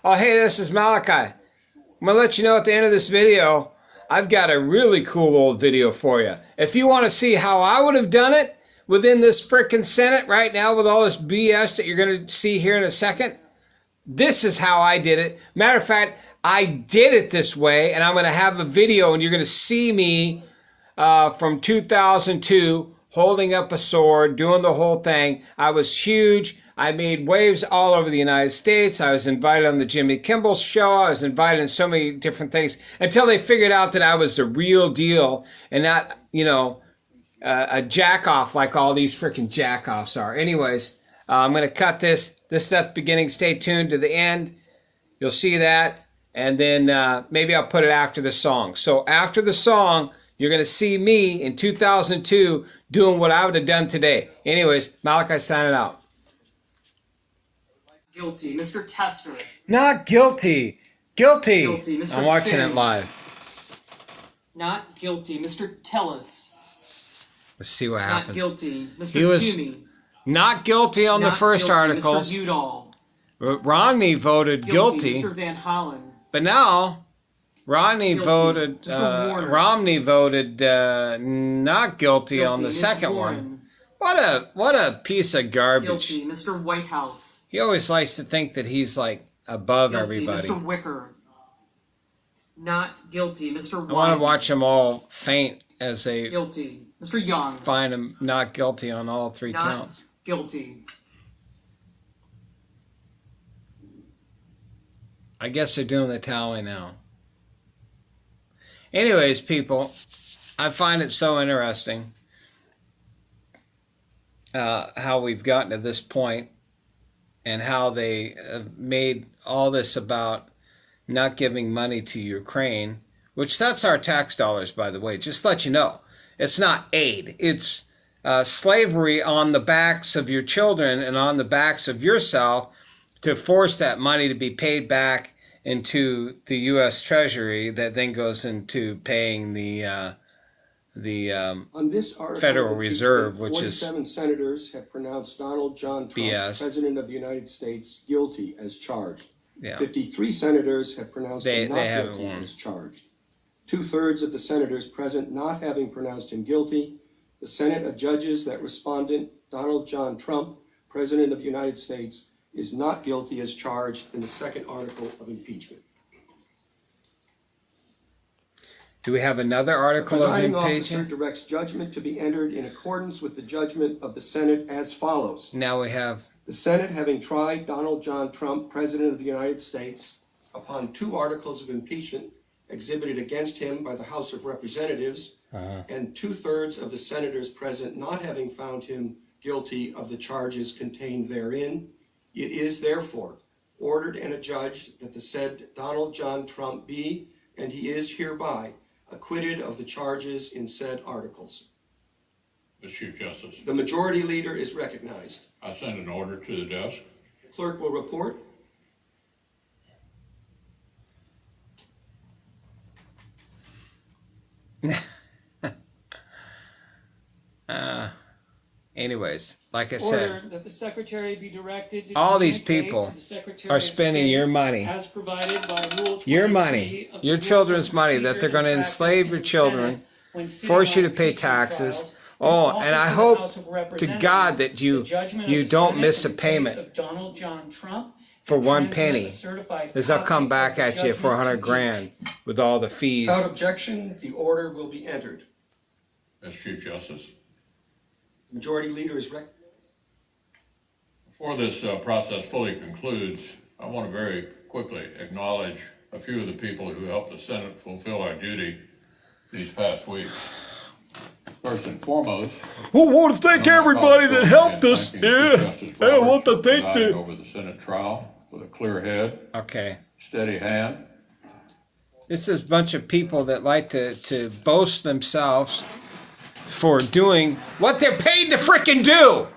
Oh, hey, this is Malachi. I'm going to let you know at the end of this video, I've got a really cool old video for you. If you want to see how I would have done it within this frickin' Senate right now with all this BS that you're going to see here in a second, this is how I did it. Matter of fact, I did it this way, and I'm going to have a video, and you're going to see me from 2002 holding up a sword, doing the whole thing. I was huge. I made waves all over the United States. I was invited on the Jimmy Kimmel show. I was invited in so many different things until they figured out that I was the real deal and not, you know, a jack-off like all these freaking jack-offs are. Anyways, I'm going to cut this. This stuff's beginning. Stay tuned to the end. You'll see that. And then maybe I'll put it after the song. So after the song, you're going to see me in 2002 doing what I would have done today. Anyways, Malachi signing out. Guilty. Mr. Tester. Not guilty. Guilty. Guilty. Mr. I'm watching Finn. it live. Not guilty. Mr. Tellis. Let's see what happens. Not guilty. Mr. He was Toomey. not guilty on the Not first guilty. articles. Mr. Udall. Romney voted guilty. Mr. Van Hollen. But now Romney Guilty. voted Mr. Warner. not guilty on the Ms. second Warren. one. What a piece of garbage. Guilty. Mr. Whitehouse. He always likes to think that he's like above Guilty. everybody. Mr. Wicker. Not guilty. Mr. I want to Wyden. watch them all faint as they Guilty. Mr. Young. find him not guilty on all three Not counts. guilty. I guess they're doing the tally now. Anyways, people, I find it so interesting how we've gotten to this point and how they made all this about not giving money to Ukraine, which that's our tax dollars, by the way. Just to let you know, it's not aid. It's slavery on the backs of your children and on the backs of yourself to force that money to be paid back into the U.S. Treasury that then goes into paying the On this article, Federal Reserve, which is 47 senators have pronounced Donald John Trump, BS. President of the United States, guilty as charged. Yeah. 53 senators have pronounced him not haven't guilty won. as charged. 2/3 of the senators present not having pronounced him guilty, the Senate adjudges that respondent Donald John Trump, President of the United States, is not guilty as charged in the second article of impeachment. Do we have another article of Presiding officer impeachment? directs judgment to be entered in accordance with the judgment of the Senate as follows. Now we have The Senate, having tried Donald John Trump, President of the United States, upon 2 articles of impeachment exhibited against him by the House of Representatives, and 2/3 of the senators present not having found him guilty of the charges contained therein, it is therefore ordered and adjudged that the said Donald John Trump be, and he is hereby, acquitted of the charges in said articles. Mr. Chief Justice, The Majority Leader is recognized. I send an order to the desk. Clerk will report. anyways, like I said, Order that the secretary be directed to all these communicate people to the Secretary are of spending State your money. as provided by Rule Your 23 money, of the your Rules children's of money that Procedure they're going to and Practice enslave in your the children, Senate when sitting force you on to pay impeachment taxes. trials, Oh, also and I to the hope House of to Representatives, God that the judgment of you the don't Senate miss a in the case payment of Donald John Trump for and 1 transmit penny, a certified because they'll copy come of back the at you for judgment to 100 grand with all the fees. Without objection, the order will be entered. Mr. Chief Justice, The Majority Leader is recognized. before this process fully concludes, I want to very quickly acknowledge a few of the people who helped the Senate fulfill our duty these past weeks. First and foremost, Well, I want to thank everybody that helped us. Yeah, I want to thank presiding over the Senate trial with a clear head, Okay. steady hand. This is a bunch of people that like to boast themselves for doing what they're paid to frickin' do.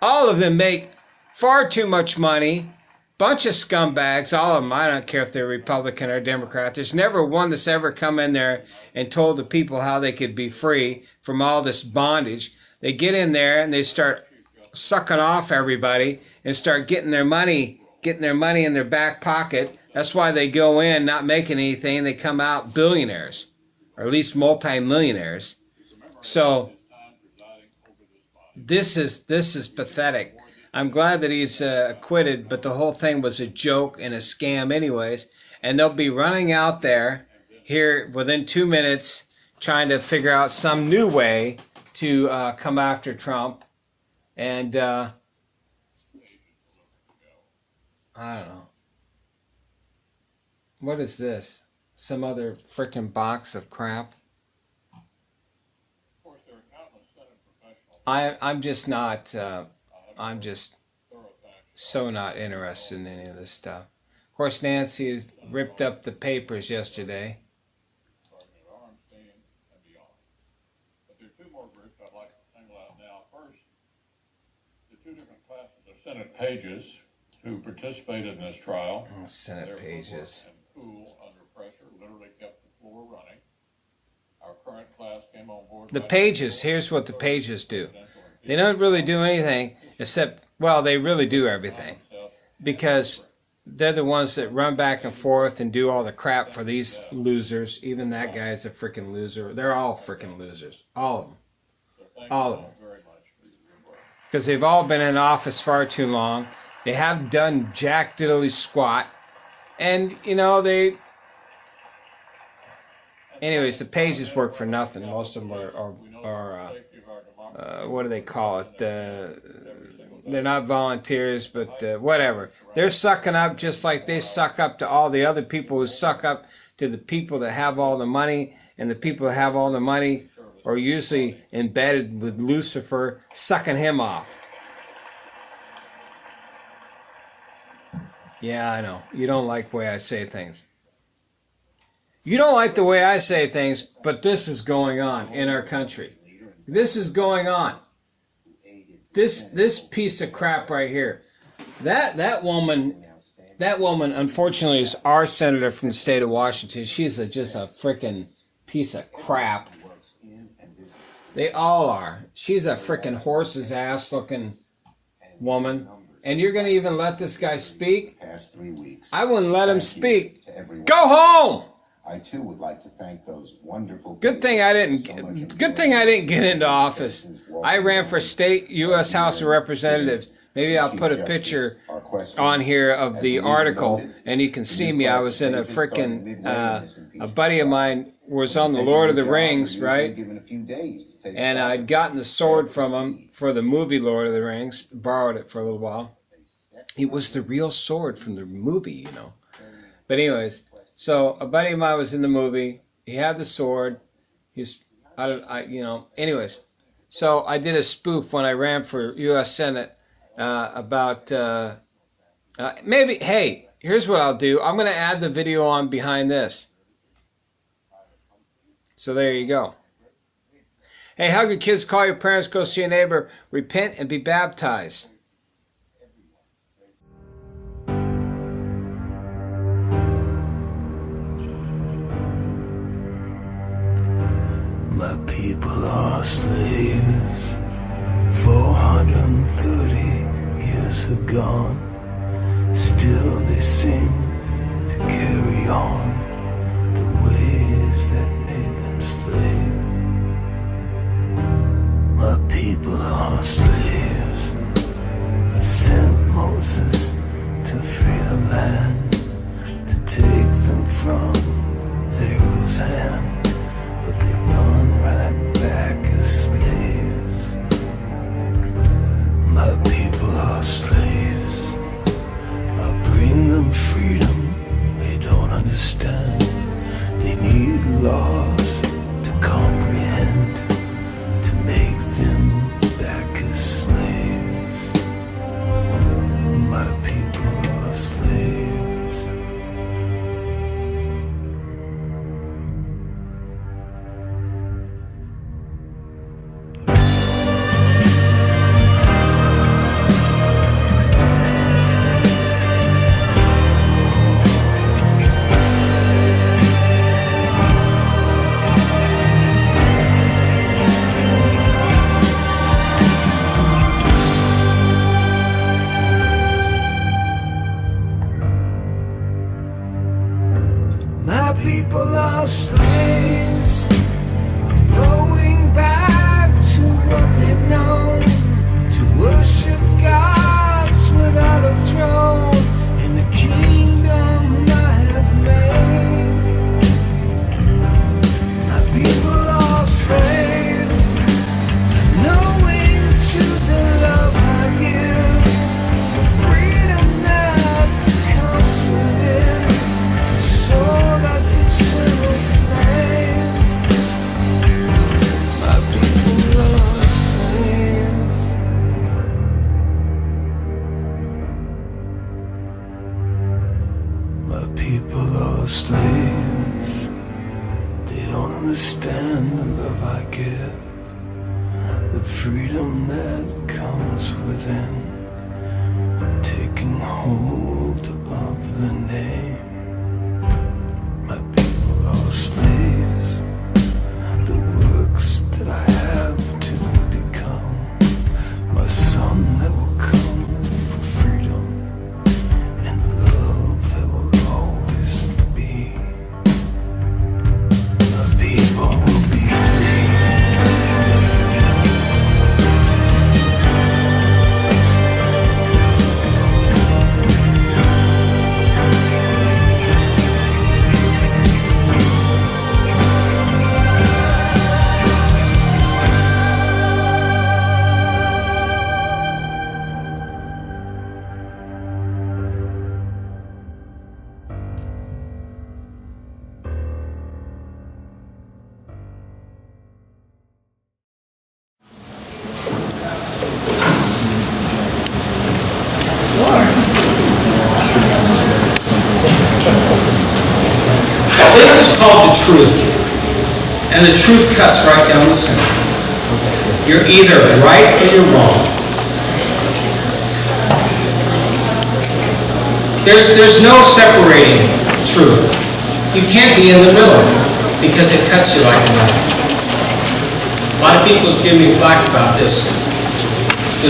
All of them make far too much money. Bunch of scumbags, all of them. I don't care if they're Republican or Democrat. There's never one that's ever come in there and told the people how they could be free from all this bondage. They get in there and they start sucking off everybody and start getting their money getting their money in their back pocket. That's why they go in not making anything. They come out billionaires, or at least multi-millionaires. So this is pathetic. I'm glad that he's acquitted, but the whole thing was a joke and a scam anyways. And they'll be running out there here within 2 minutes trying to figure out some new way to come after Trump. And I don't know. What is this? Some other frickin' box of crap? I'm just not, I'm just so not interested in any of this stuff. Of course, Nancy has ripped up the papers yesterday. But there are two more groups I'd like to single out now. First, the two different classes of Senate pages who participated in this trial. Oh, Senate pages. And cool under pressure, literally kept the floor running. Our current class came on board. The pages, here's what the pages do. They don't really do anything except, well, they really do everything. Because they're the ones that run back and forth and do all the crap for these losers. Even that guy's a freaking loser. They're all freaking losers. All of them. All of them. Because they've all been in office far too long. They haven't done jack diddly squat. And, you know, they... Anyways, the pages work for nothing. Most of them are what do they call it? They're not volunteers, but whatever. They're sucking up just like they suck up to all the other people who suck up to the people that have all the money. And the people that have all the money are usually embedded with Lucifer, sucking him off. Yeah, I know. You don't like the way I say things. You don't like the way I say things, but this is going on in our country. This is going on. This piece of crap right here. That woman, unfortunately, is our senator from the state of Washington. She's just a freaking piece of crap. They all are. She's a freaking horse's ass looking woman. And you're going to even let this guy speak? I wouldn't let him speak. Go home! I too would like to thank those wonderful. Good thing I didn't get into office. I ran for state U.S. House of Representatives. Maybe I'll put a picture on here of the article, and you can see me. I was in a frickin' a buddy of mine was on the Lord of the Rings, right? And I'd gotten the sword from him for the movie Lord of the Rings. Borrowed it for a little while. It was the real sword from the movie, you know. But anyways. So a buddy of mine was in the movie. He had the sword. Anyways. So I did a spoof when I ran for U.S. Senate about maybe. Hey, here's what I'll do. I'm going to add the video on behind this. So there you go. Hey, hug your kids, call your parents, go see a neighbor, repent and be baptized. My people are slaves. 430 years have gone. Still they seem to carry on the ways that made them slave. My people are slaves. I sent Moses to free the land, to take them from Pharaoh's hand. But they run right back as slaves. My people are slaves. I bring them freedom they don't understand. They need laws to comprehend, to make them back as slaves. My people are slaves. are slaves. They don't understand the love I give, the freedom that comes within, taking hold of the name. My people are slaves, the works that I have to become, my son that will come for freedom, and love that will always be. My people will be free. This is called the truth. And the truth cuts right down the center. You're either right or you're wrong. There's no separating truth. You can't be in the middle because it cuts you like a knife. A lot of people have given me flack about this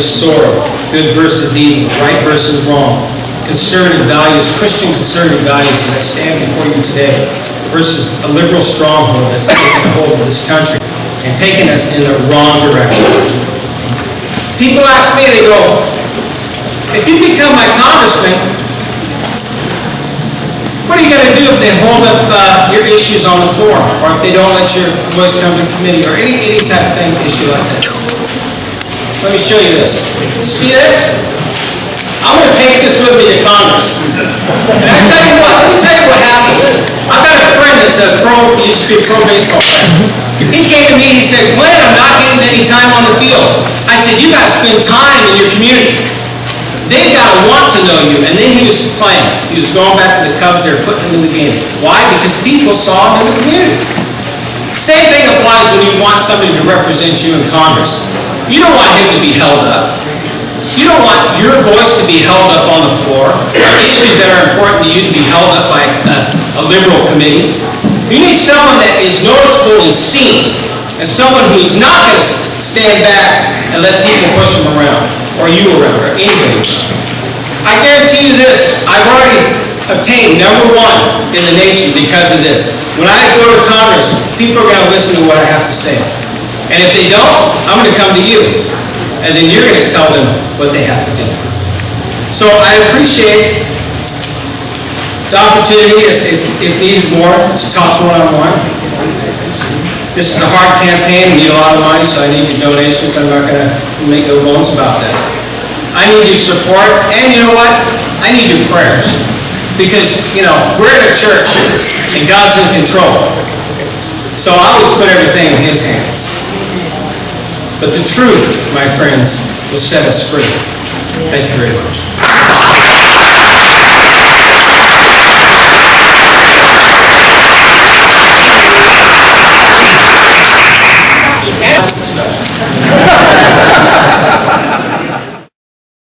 sword, good versus evil, right versus wrong, conservative values, Christian conservative values that stand before you today versus a liberal stronghold that's taken a hold of this country and taken us in the wrong direction. People ask me, they go, if you become my congressman, what are you going to do if they hold up your issues on the floor, or if they don't let your voice come to committee, or any type of thing, issue like that? Let me show you this. See this? I'm going to take this with me to Congress. And I tell you what, let me tell you what happened. I've got a friend that's used to be a pro baseball player. He came to me and he said, Glenn, I'm not getting any time on the field. I said, you got to spend time in your community. They've got to want to know you. And then he was playing. He was going back to the Cubs. They were putting him in the game. Why? Because people saw him in the community. Same thing applies when you want somebody to represent you in Congress. You don't want him to be held up. You don't want your voice to be held up on the floor, or issues that are important to you to be held up by a liberal committee. You need someone that is noticeable and seen, and someone who's not going to stand back and let people push him around, or you around, or anybody around. I guarantee you this, I've already obtained #1 in the nation because of this. When I go to Congress, people are going to listen to what I have to say. And if they don't, I'm going to come to you. And then you're going to tell them what they have to do. So I appreciate the opportunity, if needed more, to talk one-on-one. This is a hard campaign. We need a lot of money, so I need your donations. I'm not going to make no bones about that. I need your support, and you know what? I need your prayers. Because, you know, we're in a church, and God's in control. So I always put everything in His hands. But the truth, my friends, will set us free. Thank you very much.